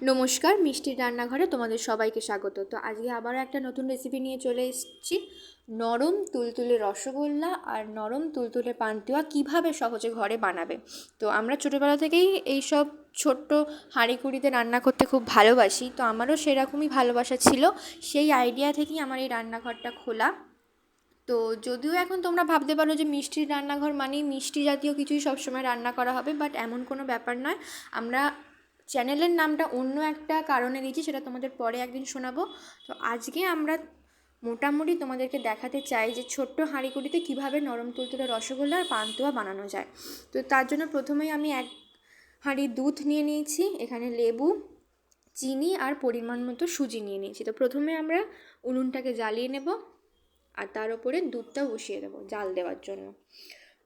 নমস্কার, মিষ্টির রান্নাঘরে তোমাদের সবাইকে স্বাগত। তো আজকে আবারও একটা নতুন রেসিপি নিয়ে চলে এসেছি। নরম তুলতুলে রসগোল্লা আর নরম তুলতুলে পান্তুয়া কীভাবে সহজে ঘরে বানাবে। তো আমরা ছোটোবেলা থেকেই এইসব ছোট্ট হাঁড়িকুড়িতে রান্না করতে খুব ভালোবাসি। তো আমারও সেরকমই ভালোবাসা ছিল, সেই আইডিয়া থেকেই আমার এই রান্নাঘরটা খোলা। তো যদিও এখন তোমরা ভাবতে পারো যে মিষ্টির রান্নাঘর মানেই মিষ্টি জাতীয় কিছুই সবসময় রান্না করা হবে, বাট এমন কোনো ব্যাপার নয়। আমরা চ্যানেলের নামটা অন্য একটা কারণে দিয়েছি, সেটা তোমাদের পরে একদিন শোনাবো। তো আজকে আমরা মোটামুটি তোমাদেরকে দেখাতে চাই যে ছোট্ট হাঁড়িকুড়িতে কীভাবে নরম তুলতুলে রসগোল্লা আর পান্তুয়া বানানো যায়। তো তার জন্য প্রথমেই আমি এক হাঁড়ি দুধ নিয়ে নিয়েছি, এখানে লেবু, চিনি আর পরিমাণ মতো সুজি নিয়ে নিয়েছি। তো প্রথমে আমরা উনুনটাকে জ্বালিয়ে নেব আর তার উপরে দুধটা বসিয়ে দেবো জাল দেওয়ার জন্য।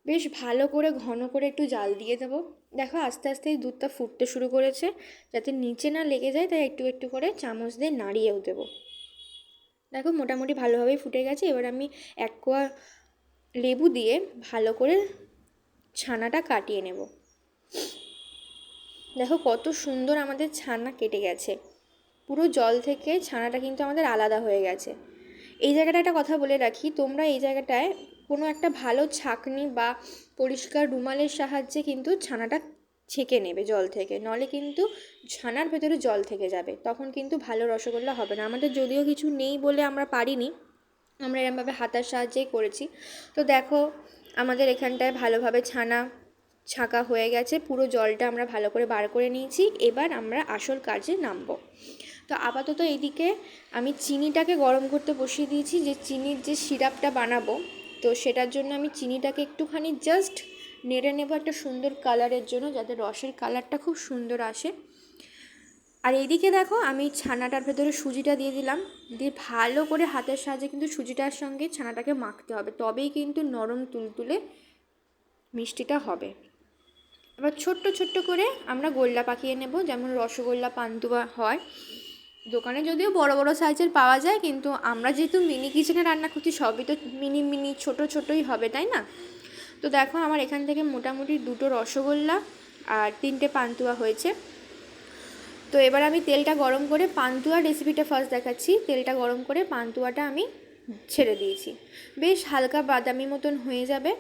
বেশ ভালো করে ঘন করে একটু জাল দিয়ে দেবো। দেখো আস্তে আস্তে এই দুধটা ফুটতে শুরু করেছে, যাতে নিচে না লেগে যায় তাই একটু একটু করে চামচ দিয়ে নাড়িয়েও দেবো। দেখো মোটামুটি ভালোভাবেই ফুটে গেছে। এবার আমি এক কোয়া লেবু দিয়ে ভালো করে ছানাটা কাটিয়ে নেব। দেখো কত সুন্দর আমাদের ছানা কেটে গেছে, পুরো জল থেকে ছানাটা কিন্তু আমাদের আলাদা হয়ে গেছে। এই জায়গাটা একটা কথা বলে রাখি, তোমরা এই জায়গাটায় কোনো একটা ভালো ছাঁকনি বা পরিষ্কার রুমালের সাহায্যে কিন্তু ছানাটা ছেঁকে নেবে জল থেকে, নলে কিন্তু ছানার ভেতরে জল থেকে যাবে, তখন কিন্তু ভালো রসগোল্লা হবে না। আমাদের যদিও কিছু নেই বলে আমরা পারিনি, আমরা এরমভাবে হাতার সাহায্যেই করেছি। তো দেখো আমাদের এখানটায় ভালোভাবে ছানা ছাঁকা হয়ে গেছে, পুরো জলটা আমরা ভালো করে বার করে নিয়েছি। এবার আমরা আসল কাজে নামবো। তো আপাতত এইদিকে আমি চিনিটাকে গরম করতে বসিয়ে দিয়েছি, যে চিনির যে সিরাপটা বানাবো, তো সেটার জন্য আমি চিনিটাকে একটুখানি জাস্ট নেড়ে নেবো একটা সুন্দর কালারের জন্য, যাতে রসের কালারটা খুব সুন্দর আসে। আর এইদিকে দেখো আমি ছানাটার ভেতরে সুজিটা দিয়ে দিলাম, দিয়ে ভালো করে হাতের সাহায্যে কিন্তু সুজিটার সঙ্গে ছানাটাকে মাখতে হবে, তবেই কিন্তু নরম তুলতুলে মিষ্টিটা হবে। এবার ছোট্ট ছোট্ট করে আমরা গোল্লা পাকিয়ে নেব, যেমন রসগোল্লা পান্তুয়া হয়। দোকানে যদিও বড় বড় সাইজের পাওয়া যায়, কিন্তু আমরা যেহেতু মিনি কিচেনে রান্না করছি, সবই তো মিনি মিনি ছোটো ছোটোই হবে, তাই না? তো দেখো আমার এখান থেকে মোটামুটি 2টো রসগোল্লা আর 3টে পান্তুয়া হয়েছে। তো এবার আমি তেলটা গরম করে পান্তুয়ার রেসিপিটা ফার্স্ট দেখাচ্ছি। তেলটা গরম করে পান্তুয়াটা আমি ছেড়ে দিয়েছি, বেশ হালকা বাদামি মতন হয়ে যাবে।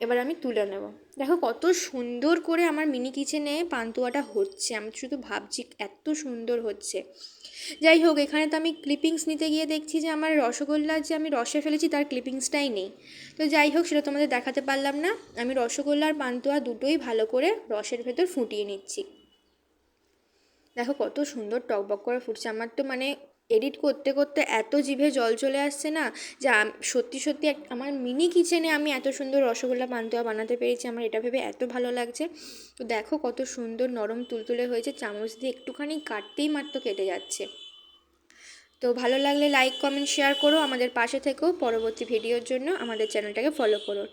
এবার আমি তুলে নেব। দেখো কত সুন্দর করে আমার মিনি কিচেনে পান্তুয়াটা হচ্ছে, আমি শুধু ভাবছি এত সুন্দর হচ্ছে। যাই হোক, এখানে তো আমি ক্লিপিংস নিতে গিয়ে দেখছি যে আমার রসগোল্লার যে আমি রসে ফেলেছি তার ক্লিপিংসটাই নেই। তো যাই হোক, সেটা তোমাদের দেখাতে পারলাম না। আমি রসগোল্লার পান্তুয়া দুটোই ভালো করে রসের ভেতর ফুটিয়ে নিচ্ছি। দেখো কত সুন্দর টকবক করে ফুটছে। আমার তো মানে এডিট করতে করতে এত জিভে জল চলে আসছে না, যে সত্যি সত্যি আমার মিনি কিচেনে আমি এত সুন্দর রসগোল্লা পান্তুয়া বানাতে পেরেছি, আমার এটা ভেবে এত ভালো লাগছে। তো দেখো কত সুন্দর নরম তুলতুলে হয়েছে, চামচ দিয়ে একটুখানি কাটতেই মাত্র কেটে যাচ্ছে। তো ভালো লাগলে লাইক কমেন্ট শেয়ার করো, আমাদের পাশে থেকেও পরবর্তী ভিডিওর জন্য আমাদের চ্যানেলটাকে ফলো করো।